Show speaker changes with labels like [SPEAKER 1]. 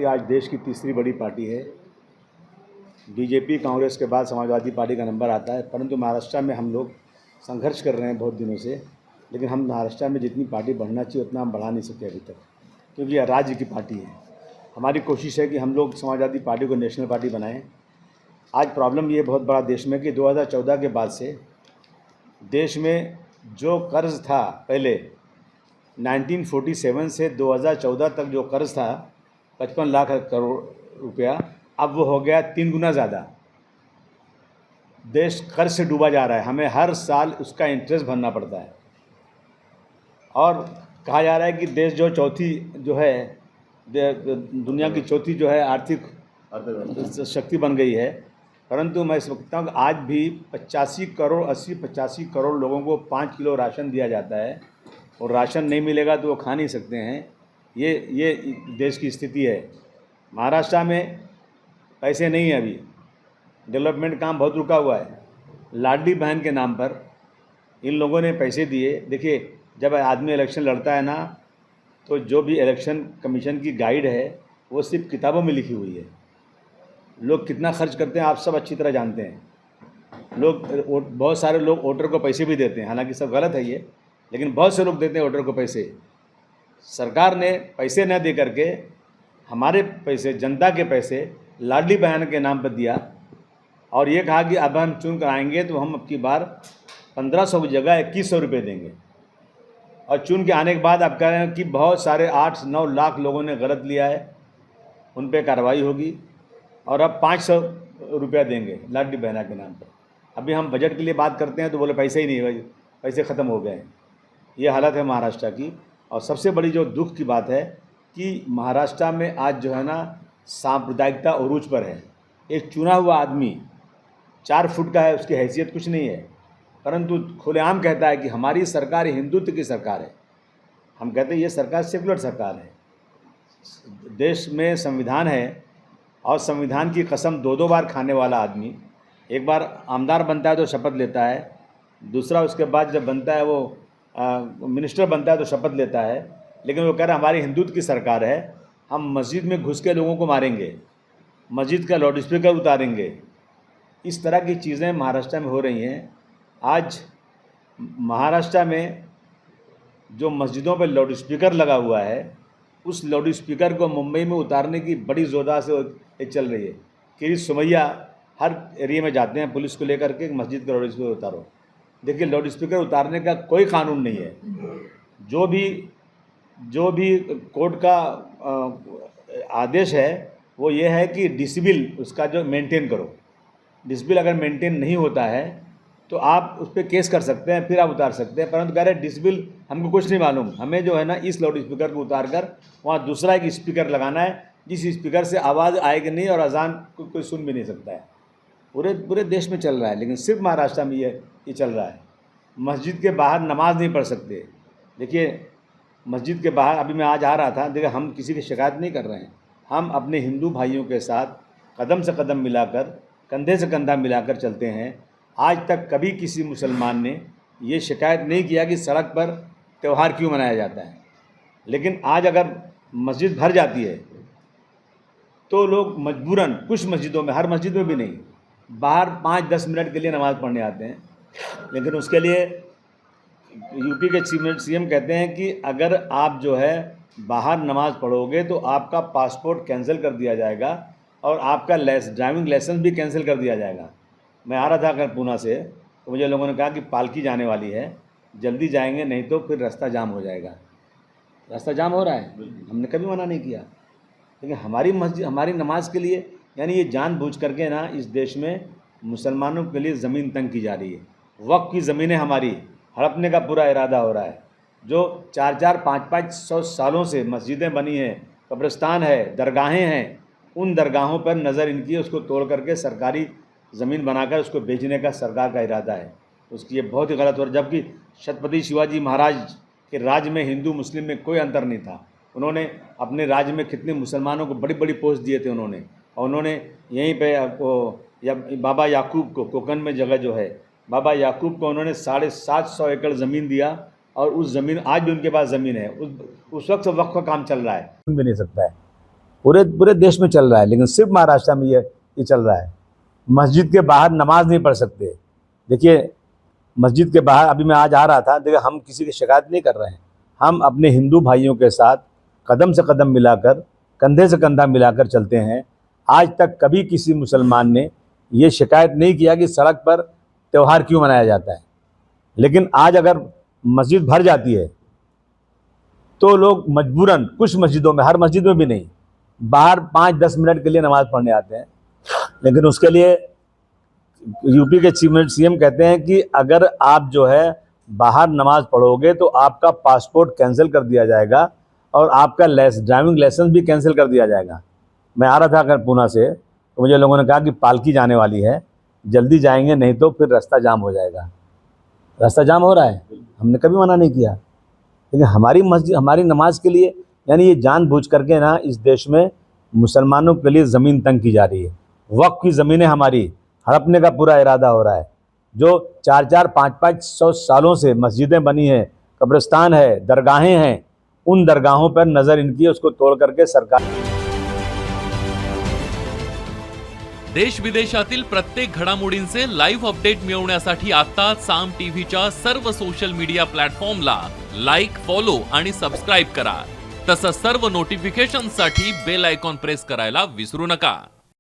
[SPEAKER 1] Party आज देश की तीसरी बड़ी पार्टी है। बीजेपी कांग्रेस के बाद समाजवादी पार्टी का नंबर आता है, परंतु महाराष्ट्र में हम लोग संघर्ष कर रहे हैं बहुत दिनों से। लेकिन हम महाराष्ट्र में जितनी पार्टी बढ़ना चाहिए उतना हम बढ़ा नहीं सके अभी तक, क्योंकि यह राज्य की पार्टी है। हमारी कोशिश है कि हम लोग समाजवादी पार्टी को नेशनल पार्टी बनाएं। आज प्रॉब्लम ये बहुत बड़ा देश में कि 2014 के बाद से देश में जो कर्ज था, पहले 1947 से 2014 तक जो कर्ज था 55 लाख करोड़ रुपया, अब वो हो गया 3 गुना ज़्यादा। देश कर्ज से डूबा जा रहा है, हमें हर साल उसका इंटरेस्ट भरना पड़ता है। और कहा जा रहा है कि देश जो चौथी जो है दुनिया की चौथी जो है आर्थिक शक्ति बन गई है, परंतु मैं समझता हूँ कि आज भी 85 करोड़ लोगों को 5 किलो राशन दिया जाता है, और राशन नहीं मिलेगा तो वो खा नहीं सकते हैं। ये देश की स्थिति है। महाराष्ट्र में पैसे नहीं है, अभी डेवलपमेंट काम बहुत रुका हुआ है। लाडली बहन के नाम पर इन लोगों ने पैसे दिए। देखिए, जब आदमी इलेक्शन लड़ता है ना, तो जो भी इलेक्शन कमीशन की गाइड है वो सिर्फ किताबों में लिखी हुई है। लोग कितना खर्च करते हैं आप सब अच्छी तरह जानते हैं। बहुत सारे लोग वोटर को पैसे भी देते हैं, हालांकि सब गलत है ये, लेकिन बहुत से लोग देते हैं वोटर को पैसे। सरकार ने पैसे न दे करके हमारे पैसे, जनता के पैसे लाडली बहन के नाम पर दिया, और ये कहा कि अब हम चुन कर आएंगे तो हम अब की बार 1500 की जगह 2100 रुपये देंगे। और चुन के आने के बाद अब कह रहे हैं कि बहुत सारे 8-9 लाख लोगों ने गलत लिया है, उन पर कार्रवाई होगी, और अब 500 रुपया देंगे लाडली बहना के नाम पर। अभी हम बजट के लिए बात करते हैं तो बोले पैसे ही नहीं है, पैसे ख़त्म हो गए हैं। ये हालत है महाराष्ट्र की। और सबसे बड़ी जो दुख की बात है कि महाराष्ट्र में आज जो है ना, सांप्रदायिकता उरूज पर है। एक चुना हुआ आदमी 4 फुट का है, उसकी हैसियत कुछ नहीं है, परंतु खुलेआम कहता है कि हमारी सरकार हिंदुत्व की सरकार है। हम कहते हैं ये सरकार सेकुलर सरकार है। देश में संविधान है, और संविधान की कसम 2-2 बार खाने वाला आदमी, एक बार आमदार बनता है तो शपथ लेता है, दूसरा उसके बाद जब बनता है वो मिनिस्टर बनता है तो शपथ लेता है, लेकिन वो कह रहा है हमारी हिंदुत्व की सरकार है, हम मस्जिद में घुस के लोगों को मारेंगे, मस्जिद का लाउड स्पीकर उतारेंगे। इस तरह की चीज़ें महाराष्ट्र में हो रही हैं। आज महाराष्ट्र में जो मस्जिदों पर लाउड स्पीकर लगा हुआ है, उस लाउड स्पीकर को मुंबई में उतारने की बड़ी ज़ोरदार से चल रही है। कि सुमैया हर एरिया में जाते हैं पुलिस को लेकर के, मस्जिद का लाउड स्पीकर उतारो। देखिए, लाउड स्पीकर उतारने का कोई कानून नहीं है। जो भी कोर्ट का आदेश है वो ये है कि डिसिबल उसका जो मेंटेन करो। डिसिबल अगर मेंटेन नहीं होता है तो आप उस पर केस कर सकते हैं, फिर आप उतार सकते हैं। परंतु कह रहे डिसिबल हमको कुछ नहीं मालूम, हमें जो है ना इस लाउड स्पीकर को उतार कर वहाँ दूसरा एक स्पीकर लगाना है, जिस स्पीकर से आवाज़ आएगी नहीं और अजान कोई सुन भी नहीं सकता है। पूरे देश में चल रहा है, लेकिन सिर्फ महाराष्ट्र में ये चल रहा है। मस्जिद के बाहर नमाज नहीं पढ़ सकते। देखिए, मस्जिद के बाहर अभी मैं आज आ रहा था, देखिए हम किसी की शिकायत नहीं कर रहे हैं, हम अपने हिंदू भाइयों के साथ कदम से कदम मिलाकर, कंधे से कंधा मिलाकर चलते हैं। आज तक कभी किसी मुसलमान ने ये शिकायत नहीं किया कि सड़क पर त्यौहार क्यों मनाया जाता है। लेकिन आज अगर मस्जिद भर जाती है तो लोग मजबूरन, कुछ मस्जिदों में, हर मस्जिद में भी नहीं, बाहर 5-10 मिनट के लिए नमाज़ पढ़ने आते हैं। लेकिन उसके लिए यूपी के सीएम कहते हैं कि अगर आप जो है बाहर नमाज़ पढ़ोगे तो आपका पासपोर्ट कैंसिल कर दिया जाएगा और आपका ड्राइविंग लाइसेंस भी कैंसिल कर दिया जाएगा। मैं आ रहा था अगर पूना से, तो मुझे लोगों ने कहा कि पालकी जाने वाली है, जल्दी जाएंगे नहीं तो फिर रास्ता जाम हो जाएगा। रास्ता जाम हो रहा है, हमने कभी मना नहीं किया, लेकिन हमारी मस्जिद, हमारी नमाज के लिए, यानी ये जानबूझ करके ना इस देश में मुसलमानों के लिए ज़मीन तंग की जा रही है। वक्फ की ज़मीनें हमारी हड़पने का पूरा इरादा हो रहा है। जो 4-4, 5-500 सालों से मस्जिदें बनी हैं, कब्रिस्तान है, दरगाहें हैं, उन दरगाहों पर नज़र इनकी, उसको तोड़ करके सरकारी ज़मीन बनाकर उसको बेचने का सरकार का इरादा है। उसकी ये बहुत ही गलत हो रहा है। जबकि छत्रपति शिवाजी महाराज के राज्य में हिंदू मुस्लिम में कोई अंतर नहीं था। उन्होंने अपने राज्य में कितने मुसलमानों को बड़ी बड़ी पोस्ट दिए थे उन्होंने, और उन्होंने यहीं पे बाबा याकूब को, कोकन में जगह जो है, बाबा याकूब को उन्होंने 750 एकड़ ज़मीन दिया, और उस ज़मीन, आज भी उनके पास ज़मीन है, उस वक्त वक्फ का काम चल रहा है, भी नहीं सकता है। पूरे पूरे देश में चल रहा है, लेकिन सिर्फ महाराष्ट्र में ये चल रहा है। मस्जिद के बाहर नमाज नहीं पढ़ सकते। देखिए मस्जिद के बाहर अभी मैं आज आ रहा था, देखिए हम किसी की शिकायत नहीं कर रहे हैं, हम अपने हिंदू भाइयों के साथ कदम से कदम मिलाकर, कंधे से कंधा मिलाकर चलते हैं। आज तक कभी किसी मुसलमान ने ये शिकायत नहीं किया कि सड़क पर त्यौहार क्यों मनाया जाता है। लेकिन आज अगर मस्जिद भर जाती है तो लोग मजबूरन, कुछ मस्जिदों में, हर मस्जिद में भी नहीं, बाहर 5-10 मिनट के लिए नमाज़ पढ़ने आते हैं। लेकिन उसके लिए यूपी के सीएम कहते हैं कि अगर आप जो है बाहर नमाज पढ़ोगे तो आपका पासपोर्ट कैंसिल कर दिया जाएगा और आपका ड्राइविंग लाइसेंस भी कैंसिल कर दिया जाएगा। मैं आ रहा था अगर पूना से, तो मुझे लोगों ने कहा कि पालकी जाने वाली है, जल्दी जाएंगे नहीं तो फिर रास्ता जाम हो जाएगा। रास्ता जाम हो रहा है, हमने कभी मना नहीं किया, लेकिन हमारी मस्जिद, हमारी नमाज के लिए, यानी ये जानबूझ करके ना इस देश में मुसलमानों के लिए ज़मीन तंग की जा रही है। वक्फ की ज़मीनें हमारी हड़पने का पूरा इरादा हो रहा है। जो 4-4, 5-500 सालों से मस्जिदें बनी हैं, कब्रिस्तान है, दरगाहें हैं, उन दरगाहों पर नज़र इनकी, उसको तोड़ करके सरकार।
[SPEAKER 2] देश विदेशातील प्रत्येक घडामोडींचे लाईव्ह अपडेट मिळवण्यासाठी आता साम टीव्हीच्या सर्व सोशल मीडिया प्लॅटफॉर्मला लाईक, फॉलो आणि सबस्क्राईब करा। तसंच सर्व नोटिफिकेशनसाठी बेल आयकॉन प्रेस करायला विसरू नका।